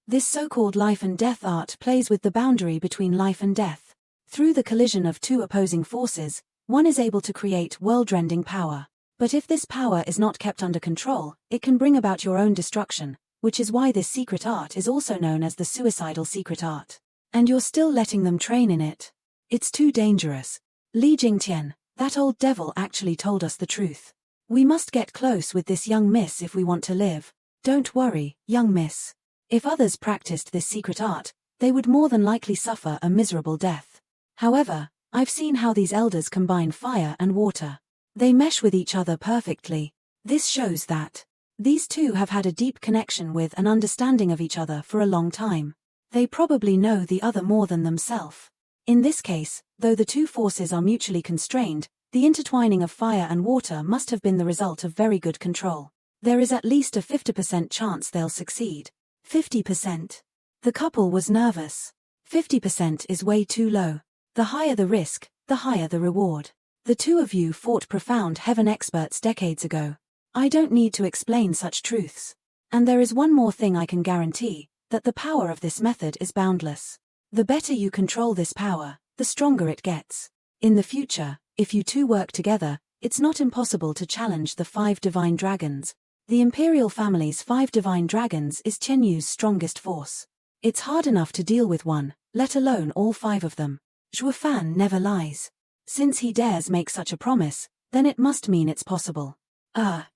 This so-called life and death art plays with the boundary between life and death. Through the collision of two opposing forces, one is able to create world-rending power. But if this power is not kept under control, it can bring about your own destruction, which is why this secret art is also known as the suicidal secret art. And you're still letting them train in it. It's too dangerous. Li Jingtian, that old devil actually told us the truth. We must get close with this young miss if we want to live. Don't worry, young miss. If others practiced this secret art, they would more than likely suffer a miserable death. However, I've seen how these elders combine fire and water. They mesh with each other perfectly. This shows that these two have had a deep connection with and understanding of each other for a long time. They probably know the other more than themselves. In this case, though the two forces are mutually constrained, the intertwining of fire and water must have been the result of very good control. There is at least a 50% chance they'll succeed. 50%. The couple was nervous. 50% is way too low. The higher the risk, the higher the reward. The two of you fought profound heaven experts decades ago. I don't need to explain such truths. And there is one more thing I can guarantee, that the power of this method is boundless. The better you control this power, the stronger it gets. In the future, if you two work together, it's not impossible to challenge the 5 divine dragons. The imperial family's 5 divine dragons is Chenyu's strongest force. It's hard enough to deal with one, let alone all 5 of them. Zhuo Fan never lies. Since he dares make such a promise, then it must mean it's possible.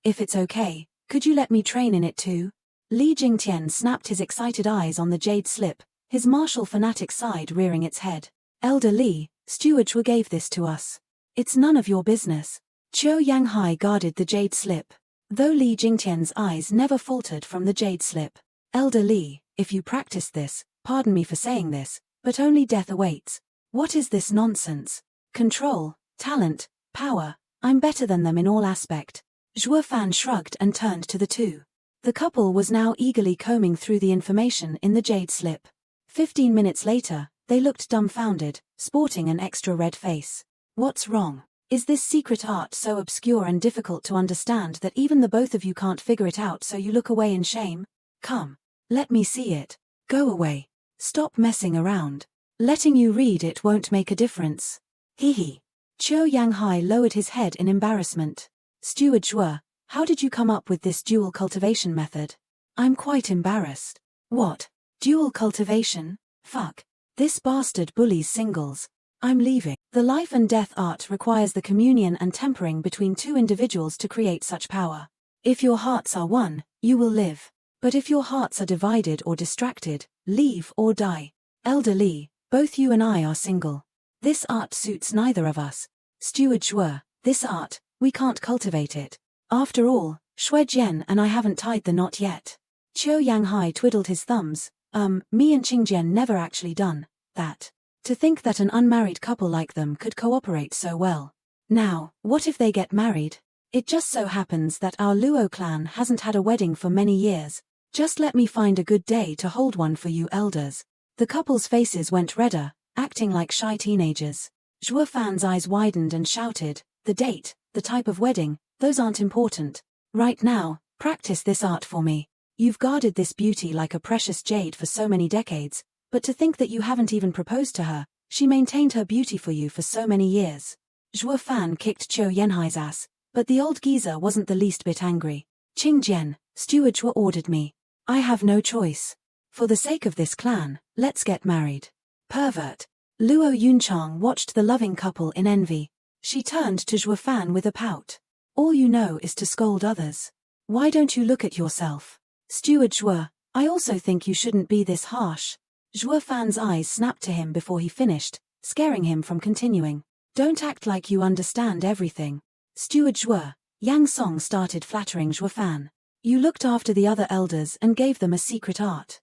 If it's okay, could you let me train in it too? Li Jingtian snapped his excited eyes on the jade slip, his martial fanatic side rearing its head. Elder Li, Steward Zhuo gave this to us. It's none of your business. Qiu Yanghai guarded the jade slip. Though Li Jingtian's eyes never faltered from the jade slip. Elder Li, if you practice this, pardon me for saying this, but only death awaits. What is this nonsense? Control, talent, power, I'm better than them in all aspect. Zhuo Fan shrugged and turned to the two. The couple was now eagerly combing through the information in the jade slip. 15 minutes later, they looked dumbfounded, sporting an extra red face. What's wrong? Is this secret art so obscure and difficult to understand that even the both of you can't figure it out, so you look away in shame? Come. Let me see it. Go away. Stop messing around. Letting you read it won't make a difference. Hee. Qiu Yanghai lowered his head in embarrassment. Steward Zhuo, how did you come up with this dual cultivation method? I'm quite embarrassed. What? Dual cultivation? Fuck. This bastard bullies singles. I'm leaving. The life and death art requires the communion and tempering between two individuals to create such power. If your hearts are one, you will live. But if your hearts are divided or distracted, leave or die. Elder Li, both you and I are single. This art suits neither of us. Steward Zhuo, this art, we can't cultivate it. After all, Shui Jian and I haven't tied the knot yet. Qiu Yanghai twiddled his thumbs. Me and Qingjian never actually done that. To think that an unmarried couple like them could cooperate so well. Now, what if they get married? It just so happens that our Luo clan hasn't had a wedding for many years. Just let me find a good day to hold one for you elders. The couple's faces went redder, acting like shy teenagers. Zhuo Fan's eyes widened and shouted, the date, the type of wedding, those aren't important. Right now, practice this art for me. You've guarded this beauty like a precious jade for so many decades, but to think that you haven't even proposed to her, she maintained her beauty for you for so many years. Zhuo Fan kicked Qiu Yanhai's ass, but the old geezer wasn't the least bit angry. Qingjian, Steward Zhuo ordered me. I have no choice. For the sake of this clan, let's get married. Pervert. Luo Yunchang watched the loving couple in envy. She turned to Zhuo Fan with a pout. All you know is to scold others. Why don't you look at yourself? Steward Zhuo, I also think you shouldn't be this harsh. Zhuo Fan's eyes snapped to him before he finished, scaring him from continuing. Don't act like you understand everything. Steward Zhuo, Yang Song started flattering Zhuo Fan. You looked after the other elders and gave them a secret art.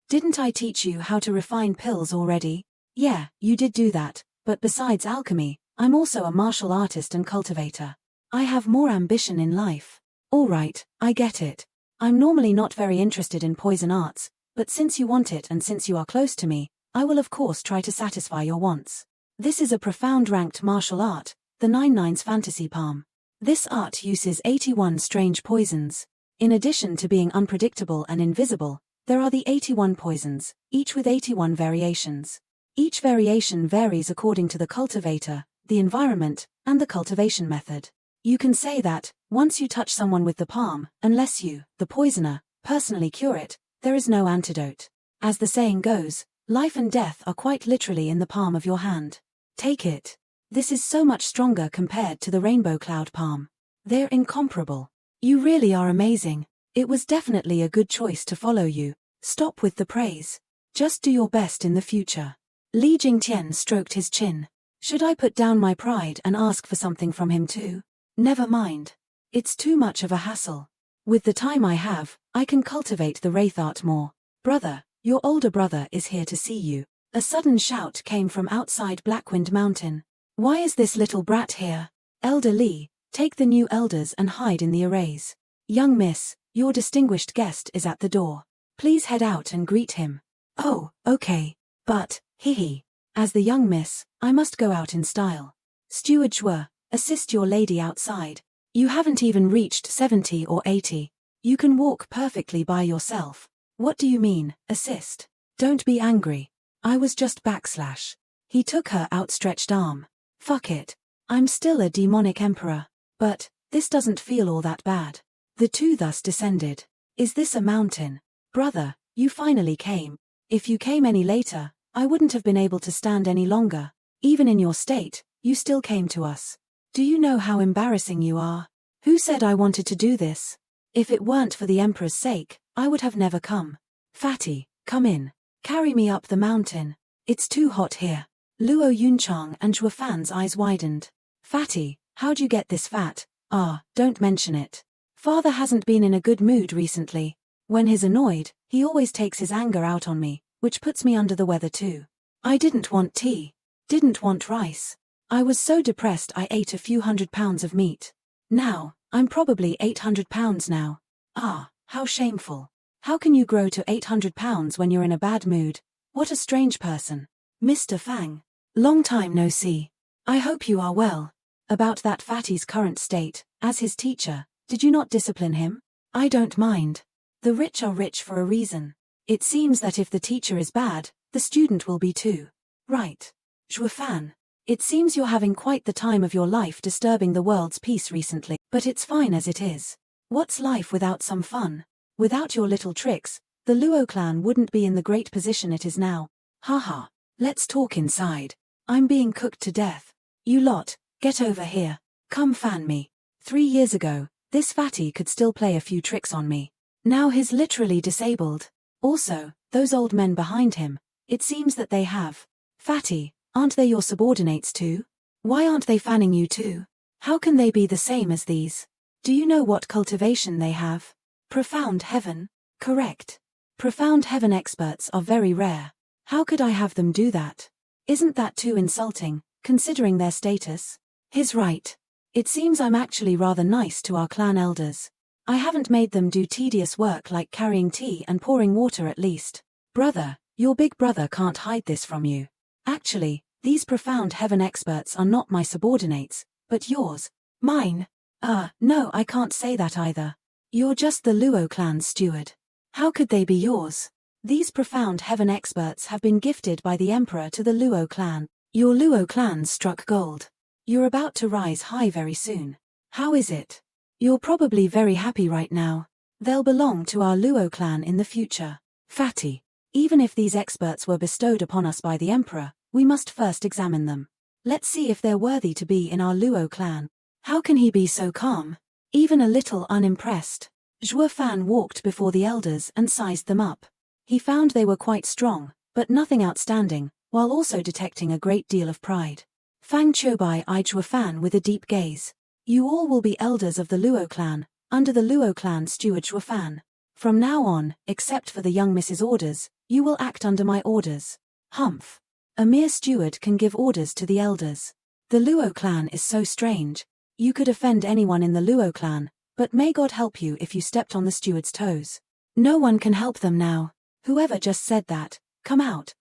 Didn't I teach you how to refine pills already? Yeah, you did do that, but besides alchemy, I'm also a martial artist and cultivator. I have more ambition in life. Alright, I get it. I'm normally not very interested in poison arts, but since you want it and since you are close to me, I will of course try to satisfy your wants. This is a profound ranked martial art, the 9/9's Fantasy Palm. This art uses 81 strange poisons. In addition to being unpredictable and invisible, There are the 81 poisons, each with 81 variations. Each variation varies according to the cultivator, the environment, and the cultivation method. You can say that, once you touch someone with the palm, unless you, the poisoner, personally cure it, there is no antidote. As the saying goes, life and death are quite literally in the palm of your hand. Take it. This is so much stronger compared to the rainbow cloud palm. They're incomparable. You really are amazing. It was definitely a good choice to follow you. Stop with the praise. Just do your best in the future. Li Jingtian stroked his chin. Should I put down my pride and ask for something from him too? Never mind. It's too much of a hassle. With the time I have, I can cultivate the wraith art more. Brother, your older brother is here to see you. A sudden shout came from outside Blackwind Mountain. Why is this little brat here? Elder Li, take the new elders and hide in the arrays. Young miss, your distinguished guest is at the door. Please head out and greet him. Oh, okay. But, hee. As the young miss, I must go out in style. Steward Zhuo, assist your lady outside. You haven't even reached 70 or 80. You can walk perfectly by yourself. What do you mean, assist? Don't be angry. I was just /. He took her outstretched arm. Fuck it. I'm still a demonic emperor. But, this doesn't feel all that bad. The two thus descended. Is this a mountain? Brother, you finally came. If you came any later, I wouldn't have been able to stand any longer. Even in your state, you still came to us. Do you know how embarrassing you are? Who said I wanted to do this? If it weren't for the emperor's sake, I would have never come. Fatty, come in. Carry me up the mountain. It's too hot here. Luo Yunchang and Zhuo Fan's eyes widened. Fatty, how'd you get this fat? Don't mention it. Father hasn't been in a good mood recently. When he's annoyed, he always takes his anger out on me, which puts me under the weather too. I didn't want tea. Didn't want rice. I was so depressed I ate a few £100 of meat. Now, I'm probably £800 now. How shameful. How can you grow to £800 when you're in a bad mood? What a strange person. Mr. Fang. Long time no see. I hope you are well. About that fatty's current state, as his teacher, did you not discipline him? I don't mind. The rich are rich for a reason. It seems that if the teacher is bad, the student will be too. Right. Zhuo Fan. It seems you're having quite the time of your life disturbing the world's peace recently, but it's fine as it is. What's life without some fun? Without your little tricks, the Luo clan wouldn't be in the great position it is now. Haha. Let's talk inside. I'm being cooked to death. You lot, get over here. Come fan me. 3 years ago, this fatty could still play a few tricks on me. Now he's literally disabled. Also, those old men behind him, it seems that they have. Fatty, aren't they your subordinates too? Why aren't they fanning you too? How can they be the same as these? Do you know what cultivation they have? Profound heaven? Correct. Profound heaven experts are very rare. How could I have them do that? Isn't that too insulting, considering their status? He's right. It seems I'm actually rather nice to our clan elders. I haven't made them do tedious work like carrying tea and pouring water at least. Brother, your big brother can't hide this from you. Actually, these profound heaven experts are not my subordinates, but yours. Mine? No, I can't say that either. You're just the Luo clan's steward. How could they be yours? These profound heaven experts have been gifted by the emperor to the Luo clan. Your Luo clan struck gold. You're about to rise high very soon. How is it? You're probably very happy right now. They'll belong to our Luo clan in the future. Fatty. Even if these experts were bestowed upon us by the emperor, we must first examine them. Let's see if they're worthy to be in our Luo clan. How can he be so calm? Even a little unimpressed. Zhuo Fan walked before the elders and sized them up. He found they were quite strong, but nothing outstanding, while also detecting a great deal of pride. Fang Qiubai eyed Zhuo Fan with a deep gaze. You all will be elders of the Luo clan, under the Luo clan steward Zhuo Fan. From now on, except for the young Mrs. orders, you will act under my orders. Humph. A mere steward can give orders to the elders. The Luo clan is so strange. You could offend anyone in the Luo clan, but may God help you if you stepped on the steward's toes. No one can help them now. Whoever just said that, come out.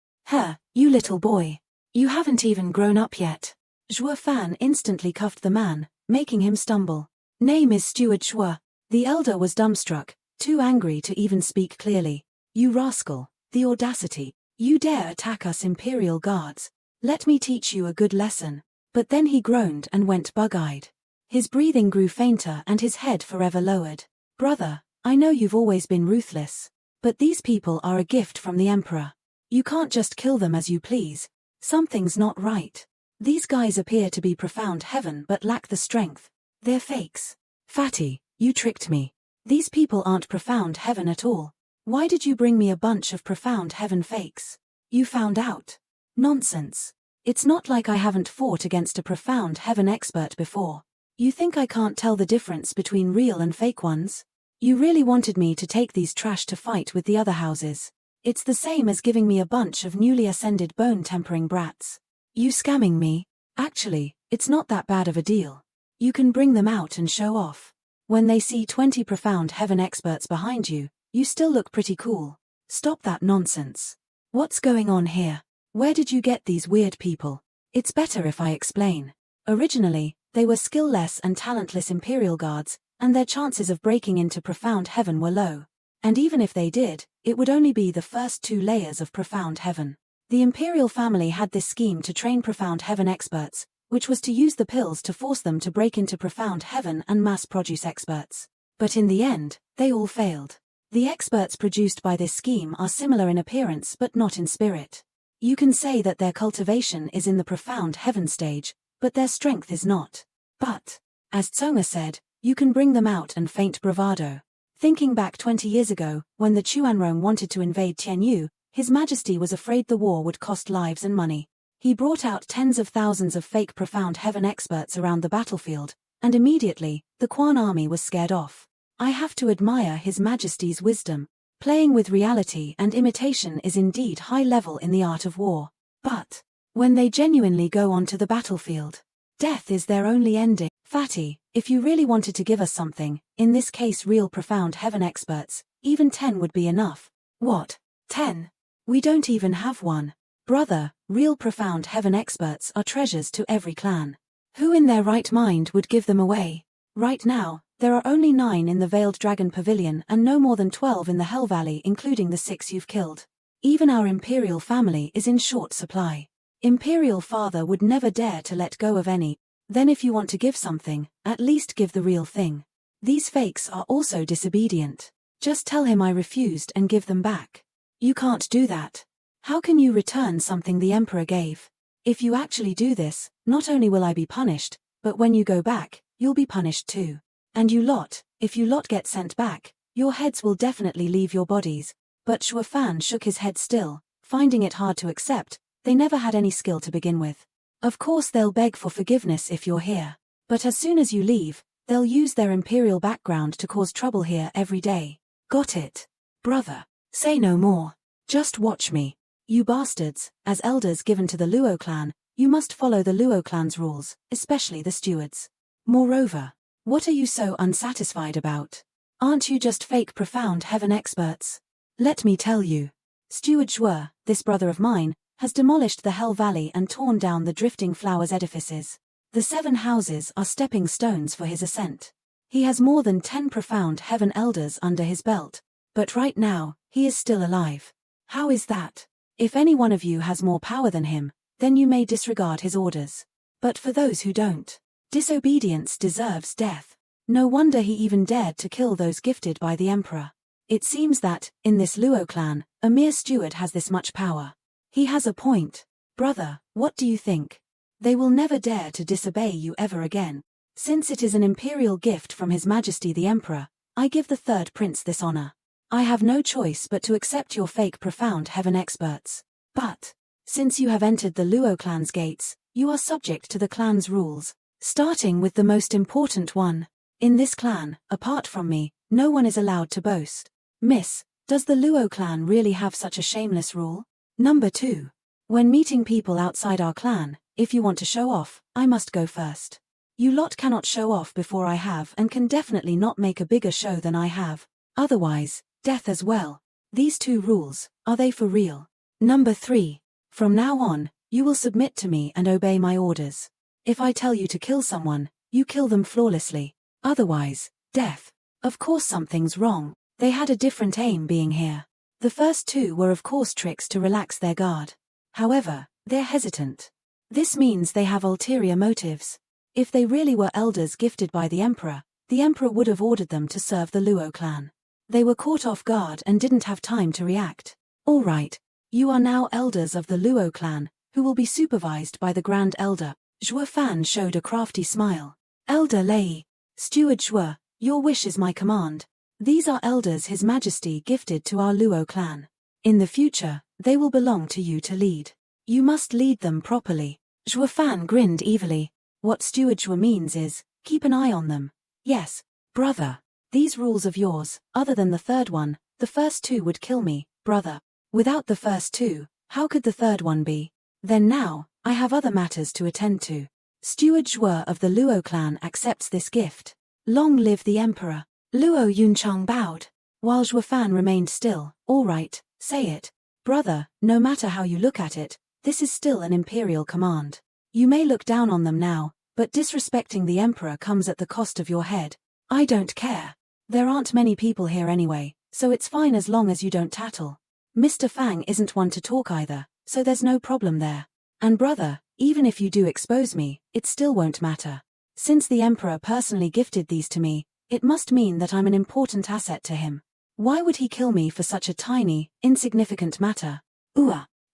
You little boy. You haven't even grown up yet. Zhuo Fan instantly cuffed the man, making him stumble. Name is Steward Zhuo. The elder was dumbstruck, too angry to even speak clearly. You rascal, the audacity. You dare attack us Imperial guards. Let me teach you a good lesson. But then he groaned and went bug-eyed. His breathing grew fainter and his head forever lowered. Brother, I know you've always been ruthless. But these people are a gift from the Emperor. You can't just kill them as you please. Something's not right. These guys appear to be profound heaven but lack the strength. They're fakes. Fatty, you tricked me. These people aren't profound heaven at all. Why did you bring me a bunch of profound heaven fakes? You found out. Nonsense. It's not like I haven't fought against a profound heaven expert before. You think I can't tell the difference between real and fake ones? You really wanted me to take these trash to fight with the other houses. It's the same as giving me a bunch of newly ascended bone-tempering brats. You scamming me? Actually, it's not that bad of a deal. You can bring them out and show off. When they see 20 profound heaven experts behind you, you still look pretty cool. Stop that nonsense. What's going on here? Where did you get these weird people? It's better if I explain. Originally, they were skill-less and talentless Imperial guards, and their chances of breaking into profound heaven were low. And even if they did, it would only be the first 2 layers of profound heaven. The Imperial family had this scheme to train profound heaven experts, which was to use the pills to force them to break into profound heaven and mass-produce experts. But in the end, they all failed. The experts produced by this scheme are similar in appearance but not in spirit. You can say that their cultivation is in the profound heaven stage, but their strength is not. But, as Tsonga said, you can bring them out and feint bravado. Thinking back 20 years ago, when the Chuanrong wanted to invade Tianyu, His Majesty was afraid the war would cost lives and money. He brought out tens of thousands of fake profound heaven experts around the battlefield, and immediately, the Quan army was scared off. I have to admire His Majesty's wisdom. Playing with reality and imitation is indeed high level in the art of war. But, when they genuinely go onto the battlefield, death is their only ending. Fatty, if you really wanted to give us something, in this case real profound heaven experts, even 10 would be enough. What? 10? We don't even have one. Brother, real profound heaven experts are treasures to every clan. Who in their right mind would give them away? Right now, there are only 9 in the Veiled Dragon Pavilion and no more than 12 in the Hell Valley, including the 6 you've killed. Even our Imperial family is in short supply. Imperial father would never dare to let go of any. Then if you want to give something, at least give the real thing. These fakes are also disobedient. Just tell him I refused and give them back. You can't do that. How can you return something the Emperor gave? If you actually do this, not only will I be punished, but when you go back, you'll be punished too. And you lot, if you lot get sent back, your heads will definitely leave your bodies. But Shuo Fan shook his head still, finding it hard to accept. They never had any skill to begin with. Of course they'll beg for forgiveness if you're here. But as soon as you leave, they'll use their Imperial background to cause trouble here every day. Got it? Brother, say no more. Just watch me. You bastards, as elders given to the Luo clan, you must follow the Luo clan's rules, especially the stewards. Moreover, what are you so unsatisfied about? Aren't you just fake profound heaven experts? Let me tell you. Steward Shuo, this brother of mine, has demolished the Hell Valley and torn down the Drifting Flowers edifices. The 7 houses are stepping stones for his ascent. He has more than 10 profound heaven elders under his belt, but right now, he is still alive. How is that? If any one of you has more power than him, then you may disregard his orders. But for those who don't, disobedience deserves death. No wonder he even dared to kill those gifted by the Emperor. It seems that, in this Luo clan, a mere steward has this much power. He has a point. Brother, what do you think? They will never dare to disobey you ever again. Since it is an imperial gift from His Majesty the Emperor, I give the third prince this honor. I have no choice but to accept your fake profound heaven experts. But, since you have entered the Luo clan's gates, you are subject to the clan's rules, starting with the most important one. In this clan, apart from me, no one is allowed to boast. Miss, does the Luo clan really have such a shameless rule? Number 2. When meeting people outside our clan, if you want to show off, I must go first. You lot cannot show off before I have and can definitely not make a bigger show than I have. Otherwise, death as well. These 2 rules, are they for real? Number 3. From now on, you will submit to me and obey my orders. If I tell you to kill someone, you kill them flawlessly. Otherwise, death. Of course something's wrong. They had a different aim being here. The first two were of course tricks to relax their guard. However, they're hesitant. This means they have ulterior motives. If they really were elders gifted by the emperor would have ordered them to serve the Luo clan. They were caught off guard and didn't have time to react. All right, you are now elders of the Luo clan, who will be supervised by the Grand Elder. Zhuo Fan showed a crafty smile. Elder Lei, Steward Zhuo, your wish is my command. These are elders His Majesty gifted to our Luo clan. In the future, they will belong to you to lead. You must lead them properly. Zhuo Fan grinned evilly. What Steward Zhuo means is, keep an eye on them. Yes, brother. These rules of yours, other than the third one, the first two would kill me, brother. Without the first two, how could the third one be? Then now, I have other matters to attend to. Steward Zhuo of the Luo clan accepts this gift. Long live the emperor. Luo Yunchang bowed. While Zhuo Fan remained still. All right, say it. Brother, no matter how you look at it, this is still an imperial command. You may look down on them now, but disrespecting the emperor comes at the cost of your head. I don't care. There aren't many people here anyway, so it's fine as long as you don't tattle. Mr. Fang isn't one to talk either, so there's no problem there. And brother, even if you do expose me, it still won't matter. Since the emperor personally gifted these to me, it must mean that I'm an important asset to him. Why would he kill me for such a tiny, insignificant matter?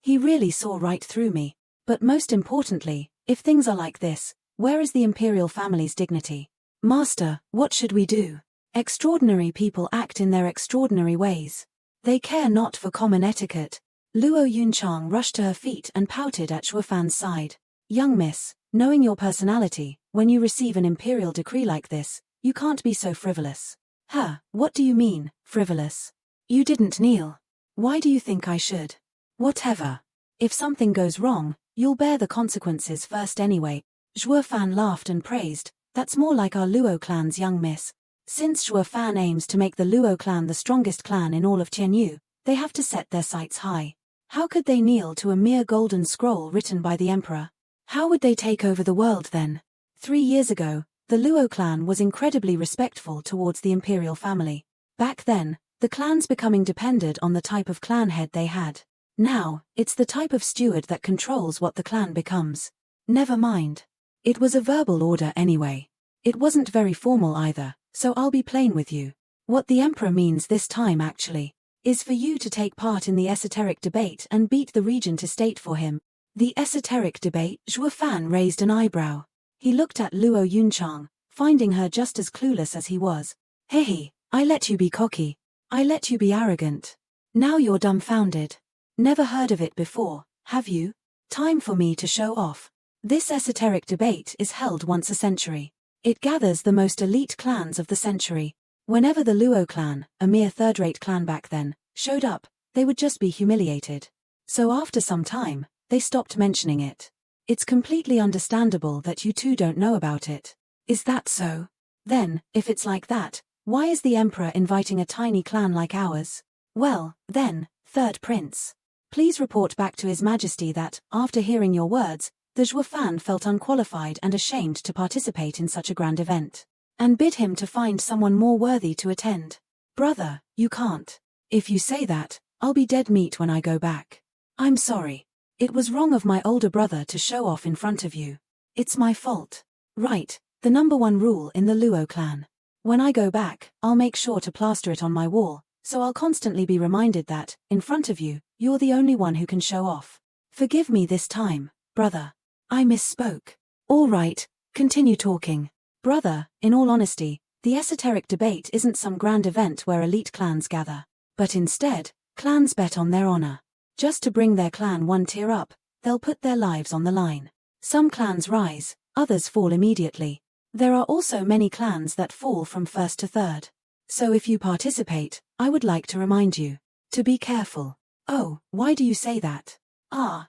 He really saw right through me. But most importantly, if things are like this, where is the imperial family's dignity? Master, what should we do? Extraordinary people act in their extraordinary ways. They care not for common etiquette. Luo Yunchang rushed to her feet and pouted at Zhuo Fan's side. Young miss, knowing your personality, when you receive an imperial decree like this, you can't be so frivolous. What do you mean, frivolous? You didn't kneel. Why do you think I should? Whatever. If something goes wrong, you'll bear the consequences first anyway. Zhuo Fan laughed and praised. That's more like our Luo clan's young miss. Since Zhuo Fan aims to make the Luo clan the strongest clan in all of Tianyu, they have to set their sights high. How could they kneel to a mere golden scroll written by the emperor? How would they take over the world then? 3 years ago, the Luo clan was incredibly respectful towards the imperial family. Back then, the clans becoming depended on the type of clan head they had. Now, it's the type of steward that controls what the clan becomes. Never mind. It was a verbal order anyway. It wasn't very formal either, so I'll be plain with you. What the emperor means this time actually, is for you to take part in the esoteric debate and beat the regent estate for him. The esoteric debate? Zhuo Fan raised an eyebrow. He looked at Luo Yunchang, finding her just as clueless as he was. Hey, I let you be cocky. I let you be arrogant. Now you're dumbfounded. Never heard of it before, have you? Time for me to show off. This esoteric debate is held once a century. It gathers the most elite clans of the century. Whenever the Luo clan, a mere third-rate clan back then, showed up, they would just be humiliated. So after some time, they stopped mentioning it. It's completely understandable that you two don't know about it. Is that so? Then, if it's like that, why is the emperor inviting a tiny clan like ours? Well, then, third prince. Please report back to His Majesty that, after hearing your words, the Zhuo Fan felt unqualified and ashamed to participate in such a grand event. And bid him to find someone more worthy to attend. Brother, you can't. If you say that, I'll be dead meat when I go back. I'm sorry. It was wrong of my older brother to show off in front of you. It's my fault. Right, the number one rule in the Luo clan. When I go back, I'll make sure to plaster it on my wall, so I'll constantly be reminded that, in front of you, you're the only one who can show off. Forgive me this time, brother. I misspoke. All right, continue talking. Brother, in all honesty, the esoteric debate isn't some grand event where elite clans gather. But instead, clans bet on their honor. Just to bring their clan one tier up, they'll put their lives on the line. Some clans rise, others fall immediately. There are also many clans that fall from first to third. So if you participate, I would like to remind you to be careful. Oh, why do you say that?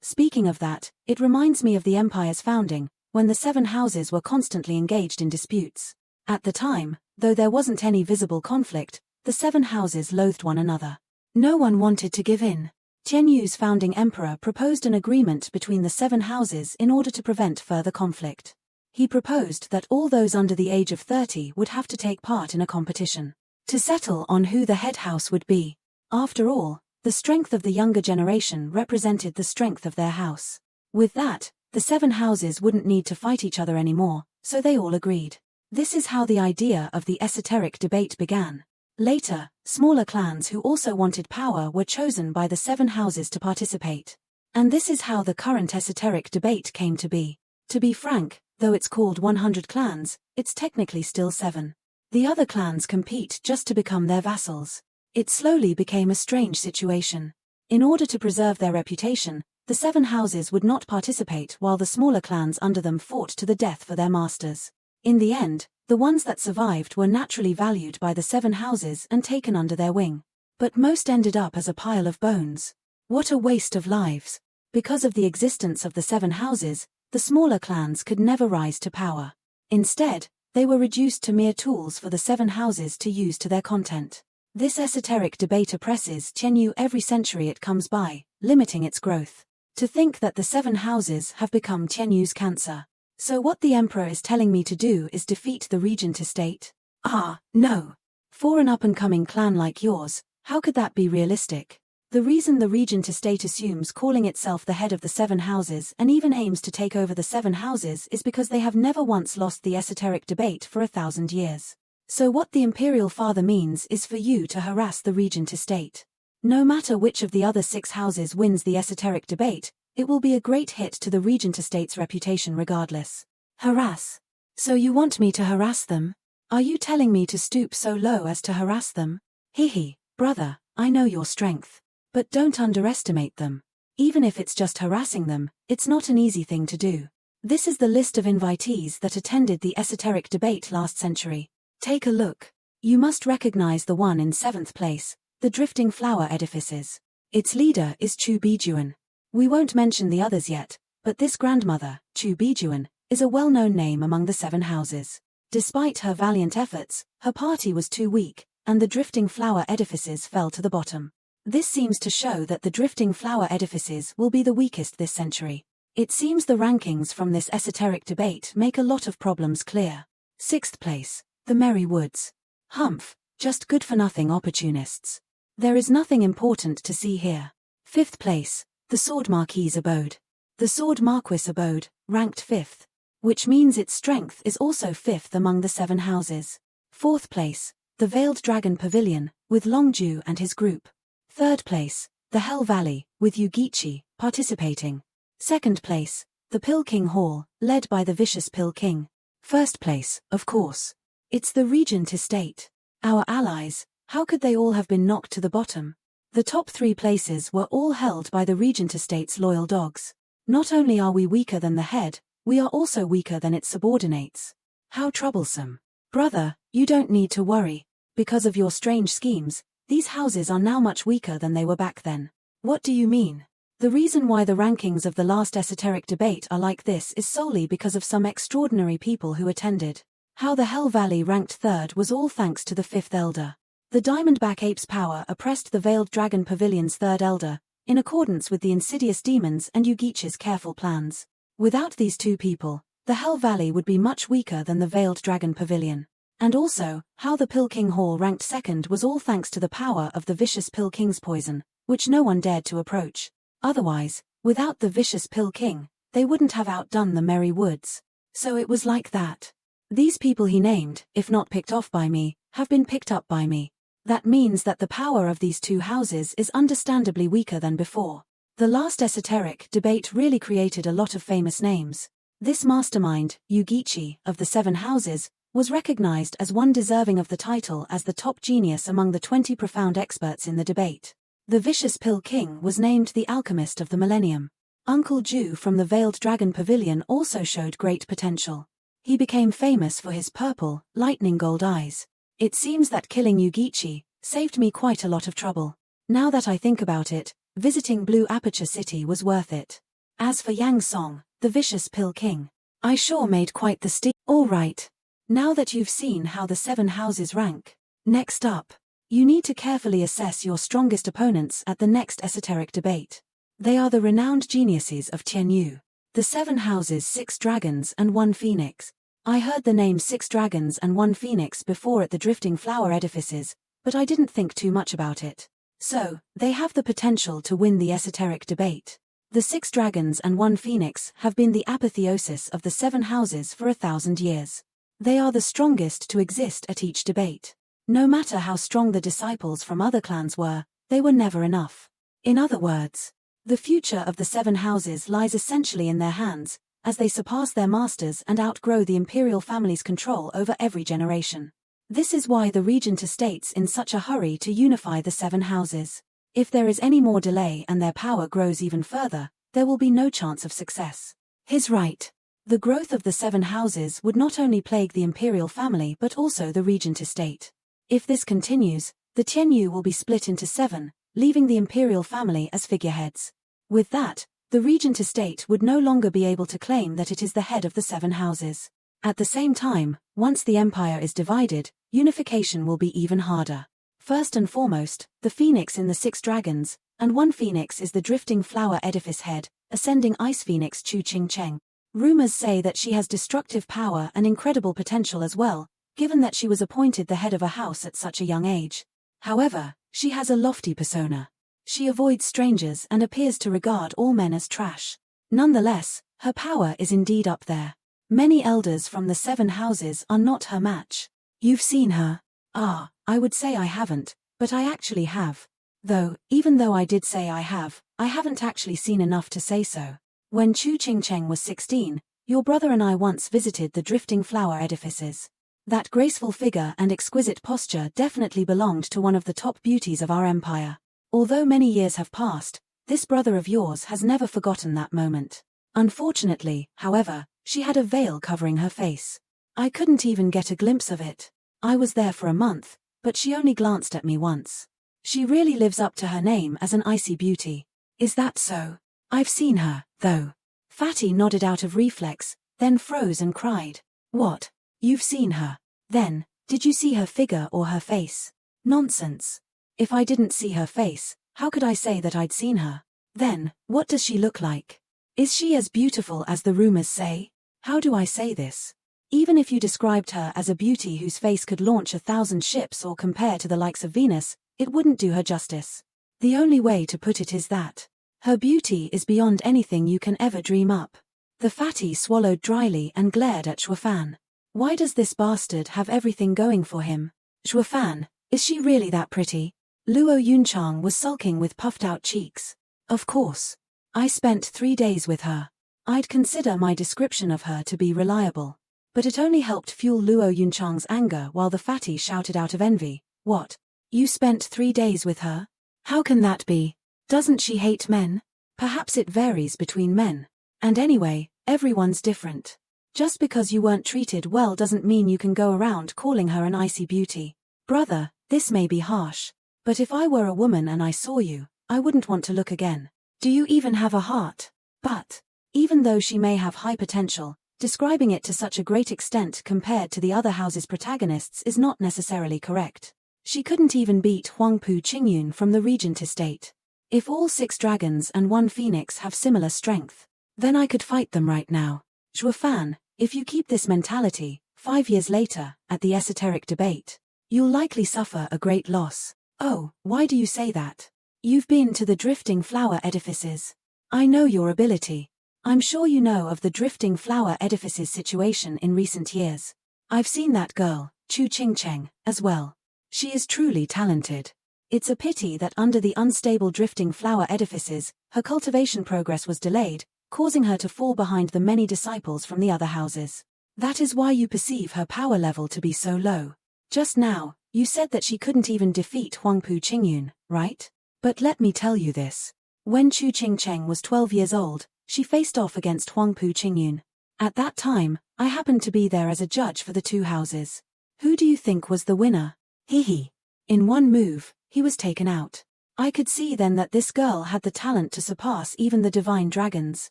Speaking of that, it reminds me of the empire's founding, when the 7 houses were constantly engaged in disputes. At the time, though there wasn't any visible conflict, the 7 houses loathed one another. No one wanted to give in. Tianyu's founding emperor proposed an agreement between the 7 houses in order to prevent further conflict. He proposed that all those under the age of 30 would have to take part in a competition to settle on who the head house would be. After all, The strength of the younger generation represented the strength of their house. With that, the 7 houses wouldn't need to fight each other anymore, so they all agreed. This is how the idea of the esoteric debate began. Later, smaller clans who also wanted power were chosen by the 7 houses to participate. And this is how the current esoteric debate came to be. To be frank, though it's called 100 clans, it's technically still 7. The other clans compete just to become their vassals. It slowly became a strange situation. In order to preserve their reputation, the 7 houses would not participate while the smaller clans under them fought to the death for their masters. In the end, the ones that survived were naturally valued by the 7 houses and taken under their wing. But most ended up as a pile of bones. What a waste of lives. Because of the existence of the 7 houses, the smaller clans could never rise to power. Instead, they were reduced to mere tools for the 7 houses to use to their content. This esoteric debate oppresses Qianyu every century it comes by, limiting its growth. To think that the 7 houses have become Qianyu's cancer. So what the emperor is telling me to do is defeat the regent estate? Ah, no. For an up-and-coming clan like yours, how could that be realistic? The reason the regent estate assumes calling itself the head of the 7 houses and even aims to take over the 7 houses is because they have never once lost the esoteric debate for 1,000 years. So what the imperial father means is for you to harass the regent estate. No matter which of the other 6 houses wins the esoteric debate, it will be a great hit to the regent estate's reputation regardless. Harass. So you want me to harass them? Are you telling me to stoop so low as to harass them? Hehe, brother, I know your strength. But don't underestimate them. Even if it's just harassing them, it's not an easy thing to do. This is the list of invitees that attended the esoteric debate last century. Take a look. You must recognize the one in 7th place, the Drifting Flower Edifices. Its leader is Chu Bijuan. We won't mention the others yet, but this grandmother, Chu Bijuan, is a well-known name among the 7 houses. Despite her valiant efforts, her party was too weak, and the Drifting Flower Edifices fell to the bottom. This seems to show that the Drifting Flower Edifices will be the weakest this century. It seems the rankings from this esoteric debate make a lot of problems clear. 6th place, the Merry Woods. Humph, just good-for-nothing opportunists. There is nothing important to see here. 5th place, the Sword Marquis Abode. The Sword Marquis Abode, ranked 5th. Which means its strength is also 5th among the 7 houses. 4th place, the Veiled Dragon Pavilion, with Longju and his group. 3rd place, the Hell Valley, with Yugichi, participating. 2nd place, the Pill King Hall, led by the vicious Pill King. 1st place, of course. It's the Regent Estate. Our allies, how could they all have been knocked to the bottom? The top 3 places were all held by the Regent Estate's loyal dogs. Not only are we weaker than the head, we are also weaker than its subordinates. How troublesome. Brother, you don't need to worry. Because of your strange schemes, these houses are now much weaker than they were back then. What do you mean? The reason why the rankings of the last esoteric debate are like this is solely because of some extraordinary people who attended. How the Hell Valley ranked 3rd was all thanks to the 5th Elder. The Diamondback Ape's power oppressed the Veiled Dragon Pavilion's 3rd Elder, in accordance with the insidious demons and Yugichi's careful plans. Without these 2 people, the Hell Valley would be much weaker than the Veiled Dragon Pavilion. And also, how the Pill King Hall ranked 2nd was all thanks to the power of the vicious Pill King's poison, which no one dared to approach. Otherwise, without the vicious Pill King, they wouldn't have outdone the Merry Woods. So it was like that. These people he named, if not picked off by me, have been picked up by me. That means that the power of these 2 houses is understandably weaker than before. The last esoteric debate really created a lot of famous names. This mastermind, Yugichi, of the 7 houses, was recognized as one deserving of the title as the top genius among the 20 profound experts in the debate. The vicious Pill King was named the Alchemist of the Millennium. Uncle Ju from the Veiled Dragon Pavilion also showed great potential. He became famous for his purple, lightning gold eyes. It seems that killing Yugichi saved me quite a lot of trouble. Now that I think about it, visiting Blue Aperture City was worth it. As for Yang Song, the vicious Pill King, I sure made quite the steam. Alright. Now that you've seen how the 7 houses rank, next up, you need to carefully assess your strongest opponents at the next esoteric debate. They are the renowned geniuses of Qianyu. The 7 houses, 6 dragons and 1 phoenix. I heard the name 6 dragons and 1 phoenix before at the Drifting Flower Edifices, but I didn't think too much about it. So, they have the potential to win the esoteric debate. The 6 dragons and 1 phoenix have been the apotheosis of the 7 houses for 1,000 years. They are the strongest to exist at each debate. No matter how strong the disciples from other clans were, they were never enough. In other words, the future of the 7 houses lies essentially in their hands, as they surpass their masters and outgrow the imperial family's control over every generation. This is why the regent estates in such a hurry to unify the 7 houses. If there is any more delay and their power grows even further, there will be no chance of success. He's right. The growth of the 7 houses would not only plague the imperial family but also the regent estate. If this continues, the Tianyu will be split into 7, leaving the imperial family as figureheads. With that, the regent estate would no longer be able to claim that it is the head of the 7 houses. At the same time, once the empire is divided, unification will be even harder. First and foremost, the phoenix in the 6 dragons, and 1 phoenix is the drifting flower edifice head, ascending ice phoenix Chu Qingcheng. Rumors say that she has destructive power and incredible potential as well, given that she was appointed the head of a house at such a young age. However, she has a lofty persona. She avoids strangers and appears to regard all men as trash. Nonetheless, her power is indeed up there. Many elders from the 7 houses are not her match. You've seen her. Ah, I would say I haven't, but I actually have. Though, even though I did say I haven't actually seen enough to say so. When Chu Qingcheng was 16, your brother and I once visited the drifting flower edifices. That graceful figure and exquisite posture definitely belonged to one of the top beauties of our empire. Although many years have passed, this brother of yours has never forgotten that moment. Unfortunately, however, she had a veil covering her face. I couldn't even get a glimpse of it. I was there for a month, but she only glanced at me once. She really lives up to her name as an icy beauty. Is that so? I've seen her, though. Fatty nodded out of reflex, then froze and cried. What? You've seen her? Then, did you see her figure or her face? Nonsense. If I didn't see her face, how could I say that I'd seen her? Then, what does she look like? Is she as beautiful as the rumors say? How do I say this? Even if you described her as a beauty whose face could launch 1,000 ships or compare to the likes of Venus, it wouldn't do her justice. The only way to put it is that her beauty is beyond anything you can ever dream up. The fatty swallowed dryly and glared at Shuofan. Why does this bastard have everything going for him? Shuofan, is she really that pretty? Luo Yunchang was sulking with puffed-out cheeks. Of course. I spent 3 days with her. I'd consider my description of her to be reliable. But it only helped fuel Luo Yunchang's anger while the fatty shouted out of envy. What? You spent 3 days with her? How can that be? Doesn't she hate men? Perhaps it varies between men. And anyway, everyone's different. Just because you weren't treated well doesn't mean you can go around calling her an icy beauty. Brother, this may be harsh. But if I were a woman and I saw you, I wouldn't want to look again. Do you even have a heart? But, even though she may have high potential, describing it to such a great extent compared to the other house's protagonists is not necessarily correct. She couldn't even beat Huangpu Qingyun from the regent estate. If all 6 dragons and 1 phoenix have similar strength, then I could fight them right now. Shuofan, if you keep this mentality, 5 years later, at the esoteric debate, you'll likely suffer a great loss. Oh, why do you say that? You've been to the drifting flower edifices. I know your ability. I'm sure you know of the drifting flower edifices situation in recent years. I've seen that girl, Chu Qingcheng, as well. She is truly talented. It's a pity that under the unstable drifting flower edifices, her cultivation progress was delayed, causing her to fall behind the many disciples from the other houses. That is why you perceive her power level to be so low. Just now, you said that she couldn't even defeat Huangpu Qingyun, right? But let me tell you this. When Chu Qingcheng was 12 years old, she faced off against Huangpu Qingyun. At that time, I happened to be there as a judge for the 2 houses. Who do you think was the winner? Hee. In one move, he was taken out. I could see then that this girl had the talent to surpass even the divine dragons.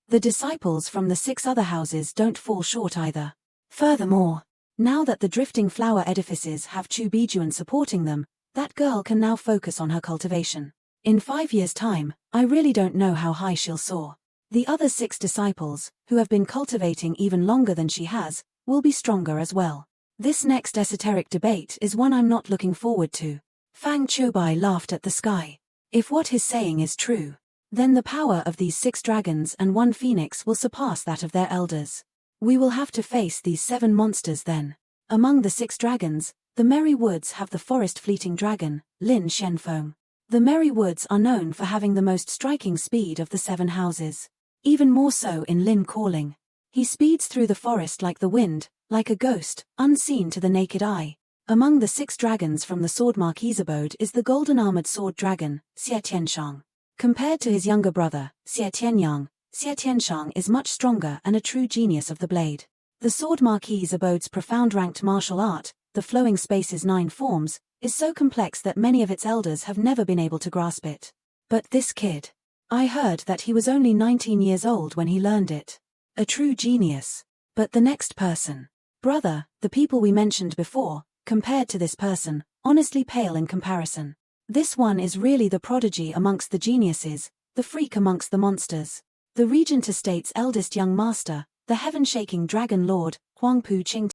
The disciples from the 6 other houses don't fall short either. Furthermore, now that the drifting flower edifices have Chu Bijuan supporting them, that girl can now focus on her cultivation. In 5 years' time, I really don't know how high she'll soar. The other 6 disciples, who have been cultivating even longer than she has, will be stronger as well. This next esoteric debate is one I'm not looking forward to. Fang Qiubai laughed at the sky. If what he's saying is true, then the power of these 6 dragons and 1 phoenix will surpass that of their elders. We will have to face these 7 monsters then. Among the 6 dragons, the Merry Woods have the forest fleeting dragon, Lin Shenfeng. The Merry Woods are known for having the most striking speed of the 7 houses. Even more so in Lin Calling. He speeds through the forest like the wind, like a ghost, unseen to the naked eye. Among the 6 dragons from the Sword Marquis abode is the golden-armored sword dragon, Xie Tianshang. Compared to his younger brother, Xie Tianshang is much stronger and a true genius of the blade. The Sword Marquis abode's profound ranked martial art, the flowing space's 9 forms, is so complex that many of its elders have never been able to grasp it. But this kid. I heard that he was only 19 years old when he learned it. A true genius. But the next person. Brother, the people we mentioned before, compared to this person, honestly pale in comparison. This one is really the prodigy amongst the geniuses, the freak amongst the monsters. The Regent Estate's eldest young master, the heaven-shaking Dragon Lord, Huangpu Qing.